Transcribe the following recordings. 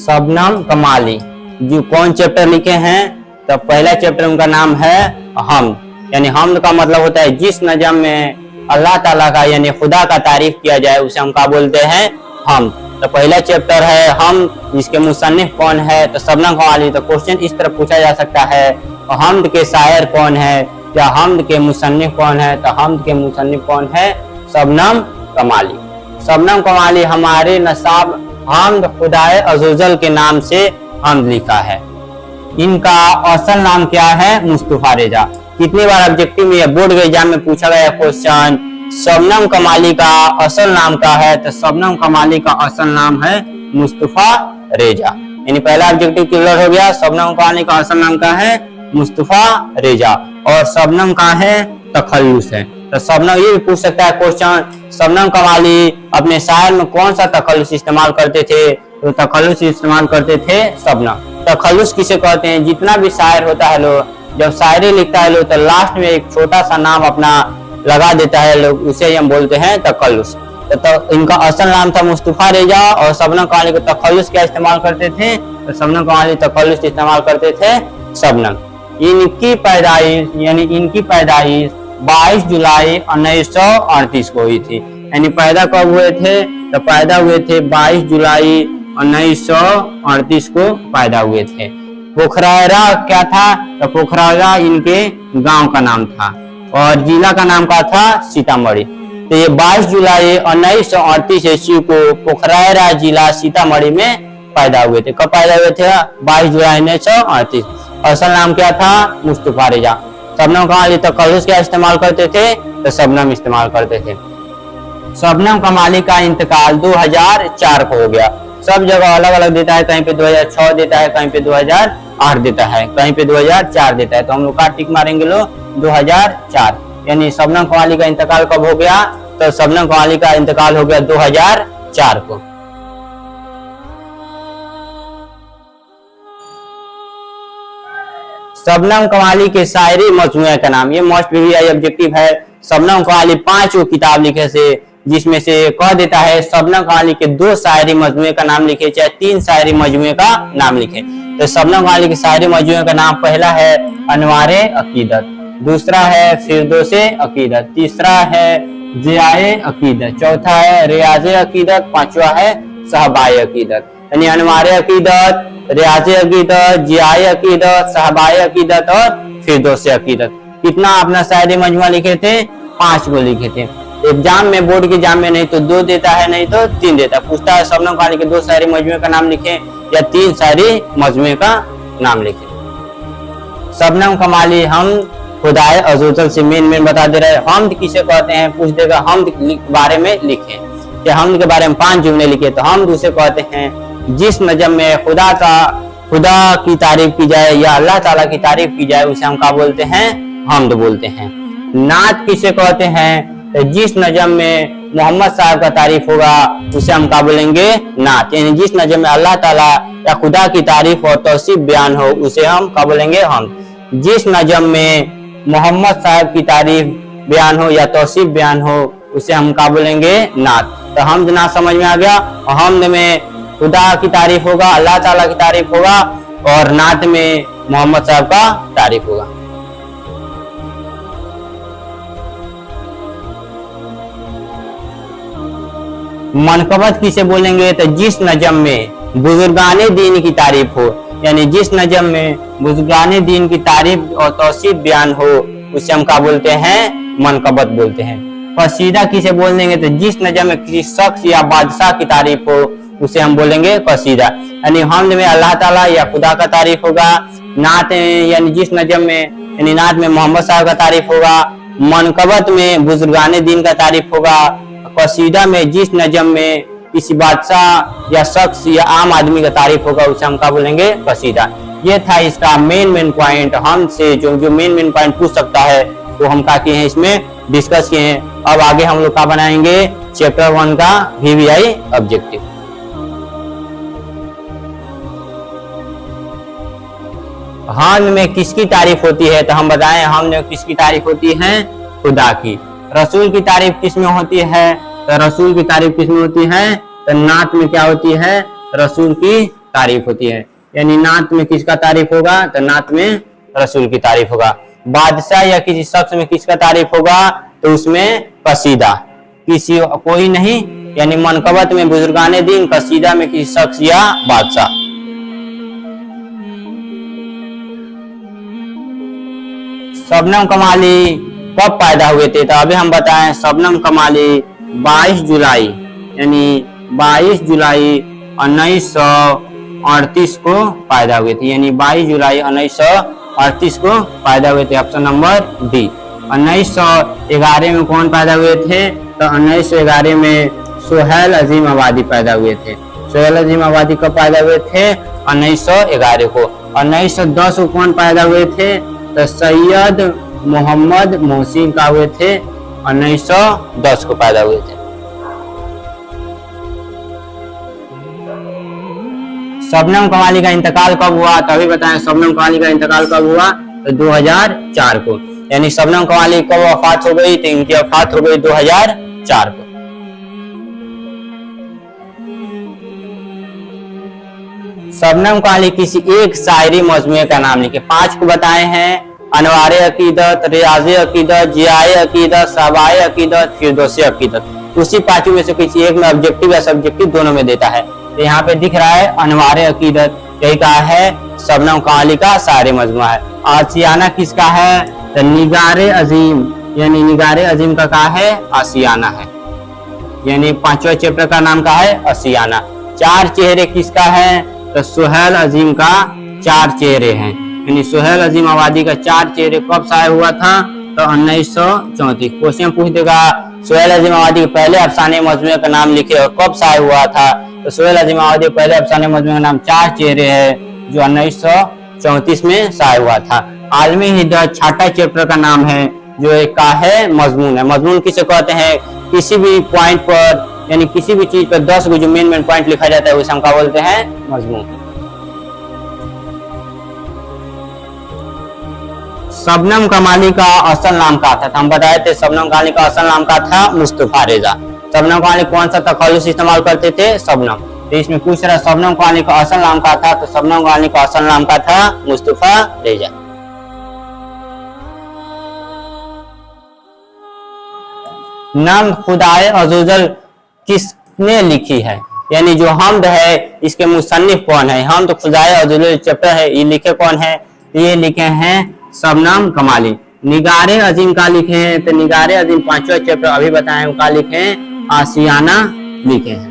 शबनम कमाली जो कौन चैप्टर लिखे हैं? तो पहला चैप्टर उनका नाम है हम्द। यानी हम्द का मतलब होता है जिस नज़म में अल्लाह ताला का यानी खुदा का तारीफ किया जाए उसे हम क्या बोलते हैं? हम्द। तो पहला चैप्टर है हम्द, जिसके मुसन्निफ कौन है? तो शबनम कमाली। तो क्वेश्चन इस तरह पूछा जा सकता है हम्द के शायर कौन है या हम्द के मुसन्निफ कौन है? तो हम्द के मुसन्निफ कौन है? शबनम कमाली। शबनम कमाली हमारे नसाब हम्द खुदाए अज़्ज़वजल के नाम से हम्द लिखा है। इनका असल नाम क्या है? मुस्तफा रेजा। कितनी बार ऑब्जेक्टिव में बोर्ड के एग्जाम में पूछा गया क्वेश्चन शबनम कमाली का असल नाम क्या है? तो शबनम कमाली का असल नाम है मुस्तफा रेजा। यानी पहला ऑब्जेक्टिव क्लियर हो गया। शबनम कमाली का असल नाम क्या है? मुस्तफा रेजा। और शबनम का है? तखल्लुस है। तो शबनम ये भी पूछ सकता है क्वेश्चन शबनम कमाली अपने शायर में कौन सा तखल्लुस इस्तेमाल करते थे? तो तखल्लुस इस्तेमाल करते थे शबनम। तखल्लुस किसे कहते हैं? जितना भी शायर होता है लोग जब शायरी लिखता है लोग तो लास्ट में एक छोटा सा नाम अपना लगा देता है लोग, उसे हम बोलते हैं तखल्लुस। तो इनका असल नाम था मुस्तफा रेजा और शबनम कमाली को तखल्लुस क्या इस्तेमाल करते थे? तो शबनम कमाली तखल्लुस इस्तेमाल करते थे शबनम। इनकी पैदाइश 22 जुलाई 1938 को हुई थी। यानी पैदा कब हुए थे? तो पैदा हुए थे 22 जुलाई 1938 को पैदा हुए थे। पोखरारा क्या था? तो पोखरारा इनके गांव का नाम था और जिला का नाम क्या था? सीतामढ़ी। तो ये 22 जुलाई 1938 ईस्वी को पोखरारा जिला सीतामढ़ी में पैदा हुए थे। कब पैदा हुए थे? 22 जुलाई 1938। असल नाम क्या था? मुस्तफा रेजा। शबनम कमाली तखल्लुस क्या इस्तेमाल करते थे? तो शबनम इस्तेमाल करते थे। शबनम कमाली का इंतकाल 2004 को हो गया। सब जगह अलग अलग देता है, कहीं पे 2006 देता है, कहीं पे 2008 देता है, कहीं पे 2004 देता है। तो हम लोग का टिक मारेंगे लोग 2004। यानी शबनम कमाली का इंतकाल कब हो गया? तो शबनम कमाली का इंतकाल हो गया 2004 को। शबनम कमाली के शायरी मजमूए का नाम, ये मोस्ट वीवीआई ऑब्जेक्टिव है। शबनम कमाली 5 किताब लिखे थे, जिसमें से कह देता है शबनम कमाली के 2 शायरी मजमूए का नाम लिखे, चाहे 3 शायरी मजमूए का नाम लिखे। तो शबनम कमाली के शायरी मजमूए का नाम पहला है अनवारे अकीदत, दूसरा है फिरदौसे अकीदत, तीसरा है जियाए अकीदत, चौथा है रियाज़े अकीदत, पांचवा है सहबाए अकीदत। यानी अनवारे अकीदत, रियाज़े अकीदत, जियाए अकीदत, सहबाए अकीदत और फिरदौसे अकीदत। कितना अपना शायरी मजमूआ लिखे थे? 5 को लिखे थे। एग्जाम में बोर्ड के एग्जाम में नहीं तो 2 देता है, नहीं तो 3 देता है। पूछता है शबनम कमाली के 2 शायरी मजमूए का नाम लिखे या 3 शायरी मजमूए का नाम लिखे। शबनम कमाली हम खुदाए अज़्ज़वजल से मेन बता दे रहे। हम्द किसे कहते हैं? पूछ देगा हम्द के बारे में लिखे कि हम्द के बारे में 5 जुमले लिखे। तो हम्द उसे कहते हैं जिस नज़म में खुदा की तारीफ की जाए या अल्लाह ताला की तारीफ की जाए उसे हम क्या बोलते हैं? हम्द बोलते हैं। नात किसे कहते हैं? तो जिस नज़म में मोहम्मद साहब का तारीफ होगा उसे हम क्या बोलेंगे? नात। यानी जिस नज़म में अल्लाह ताला या खुदा की तारीफ और तौसीफ बयान हो उसे हम क्या बोलेंगे? हम्द। जिस नज़म में मोहम्मद साहब की तारीफ बयान हो या तौसीफ बयान हो उसे हम क्या बोलेंगे? नात। तो हम्द नात समझ में आ गया। हम्द में खुदा की तारीफ होगा, अल्लाह ताला की तारीफ होगा और नात में मोहम्मद साहब का तारीफ होगा। मनकबत किसे बोलेंगे? तो जिस नज़म में बुजुर्गाने दीन की तारीफ हो, यानी जिस नज़म में बुजुर्गाने दीन की तारीफ और तौसीफ बयान हो उसे हम क्या बोलते हैं? मनकबत बोलते हैं। कसीदा किसे बोलेंगे? तो जिस नज़म में किसी शख्स या बादशाह की तारीफ हो उसे हम बोलेंगे कसीदा। यानी हम्द में अल्लाह ताला या खुदा का तारीफ होगा, नात यानी जिस नज़म में यानी नात में मोहम्मद साहब का तारीफ होगा, मनकबत में बुजुर्गाने दीन का तारीफ होगा, कसीदा में जिस नज़म में किसी बादशाह या शख्स या आम आदमी का तारीफ होगा उसे हम क्या बोलेंगे? कसीदा। ये था इसका मेन पॉइंट। हम से जो मेन पॉइंट पूछ सकता है वो हम क्या किए हैं इसमें डिस्कस किए हैं। अब आगे हम लोग क्या बनाएंगे? चैप्टर 1 का वीवीआई ऑब्जेक्टिव। हम में किसकी तारीफ होती है? तो हम बताएं हम में किसकी तारीफ होती है? खुदा की। रसूल की तारीफ किस में होती है? तो रसूल की तारीफ किस में होती है? तो नात में क्या होती है? रसूल की तारीफ होती है। यानी नात में किसका तारीफ होगा? तो नात में रसूल की तारीफ होगा। बादशाह या किसी शख्स में किसका तारीफ होगा? तो उसमें कसीदा। किसी कोई नहीं, यानी मनकबत में बुजुर्गाने दिन, कसीदा में किसी शख्स या बादशाह। शबनम कमाली कब पैदा हुए थे? तो अभी हम बताएं शबनम कमाली 22 जुलाई यानी 22 जुलाई 1938 को पैदा हुए थे। यानी 22 जुलाई 1938 को पैदा हुए थे। Option number D. 1911 में कौन पैदा हुए थे? तो 1911 में सोहेल अजीम आबादी पैदा हुए थे। सोहेल अजीम आबादी कब पैदा हुए थे? 1911 को। 1910 को कौन पैदा हुए थे? तो सैयद मोहम्मद मोहसिन का हुए थे। 1910 को पैदा हुए थे। शबनम कमाली का इंतकाल कब हुआ? तभी बताएं शबनम कमाली का इंतकाल कब हुआ? तो 2004 को। यानी शबनम कमाली कब वफात हो गई? तो इनकी वफात हो गई 2004 को। शबनम कमाली किसी एक शायरी मजमूए का नाम लिखे। 5 को बताए हैं। अनवारे अकीदत, रियाज़े अकीदत, जियाए अकीदत, सबाए अकीदत, फिरदौसी अकीदत। उसी 5 में से किसी एक में ऑब्जेक्टिव या सब्जेक्टिव दोनों में देता है। तो यहाँ पे दिख रहा है अनवारे अकीदत, यही कहा है शबनम कमाली का शायरी मजमूआ है। आशियाना किसका है? तो निगारे अजीम, यानी निगारे अजीम का कहा है? आशियाना है। यानी 5वां चैप्टर का नाम का है आशियाना। 4 चेहरे किसका है? तो सोहेल अजीम का 4 चेहरे हैं। यानी सोहेल अजीम आबादी का 4 चेहरे कब शाये हुआ था? तो 1934। क्वेश्चन पूछ देगा सोहेल अजीम आबादी के पहले अफसाने मजमूए का नाम लिखे और कब शाये हुआ था? तो सोहेल अजीम आबादी के पहले अफसाने मजमूए का नाम 4 चेहरे है, जो 1934 में शाये हुआ था। आलमी हिदायत 6वां चैप्टर का नाम है, जो एक का है मजमून है। मजमून किसे कहते हैं? किसी भी पॉइंट पर, यानी किसी भी चीज पर 10 जो मेन पॉइंट लिखा जाता है उसे हम क्या बोलते हैं? मजमून। शबनम कमाली का असल नाम क्या था? हम बताए थे शबनम कमाली का असल नाम क्या था? मुस्तफा रेजा। शबनम कमाली कौन सा तखल्लुस इस्तेमाल करते थे? शबनम। तो इसमें पूछ रहा शबनम कमाली का असल नाम क्या था? तो शबनम कमाली का असल नाम क्या था? मुस्तफा रेजा। नाम खुदाए अज़्ज़वजल किसने लिखी है? यानी जो हमद है इसके मुसन्निफ कौन है? हम तो खुदाए अज़्ज़वजल चैप्टर है, ये लिखे कौन है? ये लिखे हैं शबनम कमाली। निगारे अजीम का लिखे हैं? तो निगारे अजीम 5वां चैप्टर अभी बताए का लिखे हैं? आशियाना लिखे हैं।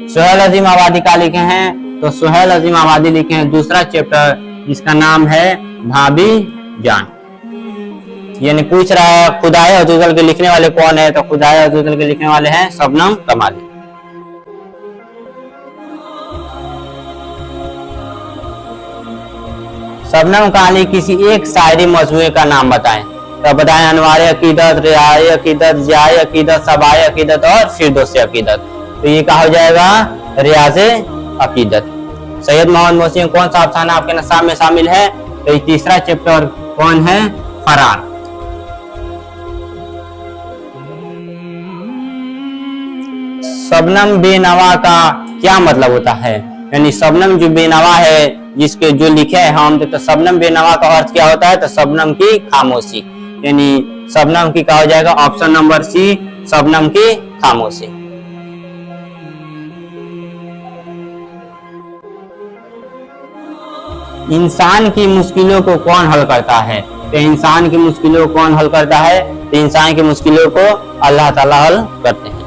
सोहेल अजीम आबादी का लिखे हैं? तो सोहेल अजीम आबादी लिखे हैं 2रा चैप्टर, जिसका नाम है भाभी जान। यानी पूछ रहा है खुदाए अज़्ज़वजल के लिखने वाले कौन है? तो खुदाए अज़्ज़वजल के लिखने वाले हैं शबनम कमाली। शबनम कमाली किसी एक शायरी मजमूए का नाम बताएं। तो बताएं अनवारे अकीदत, रियाए अकीदत, जियाए अकीदत, सबाए अकीदत और फिरदौसी अकीदत। तो ये कहा हो जाएगा रियाज़े अकीदत। सैयद मोहम्मद मोहसिन कौन सा अफसाना आपके नसाब में शामिल है? तो 3रा चैप्टर कौन है? फरार। शबनम बेनवा का क्या मतलब होता है? यानी शबनम जो बेनवा है, जिसके जो लिखे है हम, तो शबनम बेनवा का अर्थ क्या होता है? तो शबनम की खामोशी। यानी शबनम की क्या हो जाएगा? ऑप्शन नंबर सी, शबनम की खामोशी। इंसान की मुश्किलों को कौन हल करता है? तो इंसान की मुश्किलों को कौन हल करता है? तो इंसान की मुश्किलों को अल्लाह ताला हल करते हैं।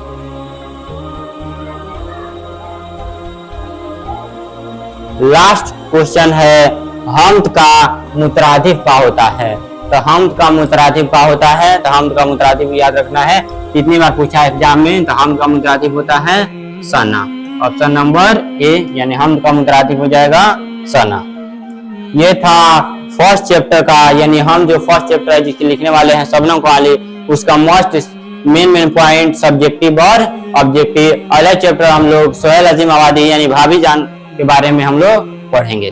लास्ट क्वेश्चन है हमद का मुतरादिफ क्या होता है? तो हमद का मुतरादिफ क्या होता है? तो हमद का मुतरादिफ याद रखना है, कितनी बार पूछा है एग्जाम में। तो हमद का मुतरादिफ होता है सना। ऑप्शन नंबर ए, यानी हमद का मुतरादिफ हो जाएगा सना। ये था फर्स्ट चैप्टर का, यानी हम जो फर्स्ट चैप्टर है जिसके लिखने वाले हैं शबनम कमाली, उसका मोस्ट मेन पॉइंट सब्जेक्टिव और ऑब्जेक्टिव। अगला चैप्टर हम लोग सोहेल अजीम आबादी यानी भाभी जान के बारे में हम लोग पढ़ेंगे।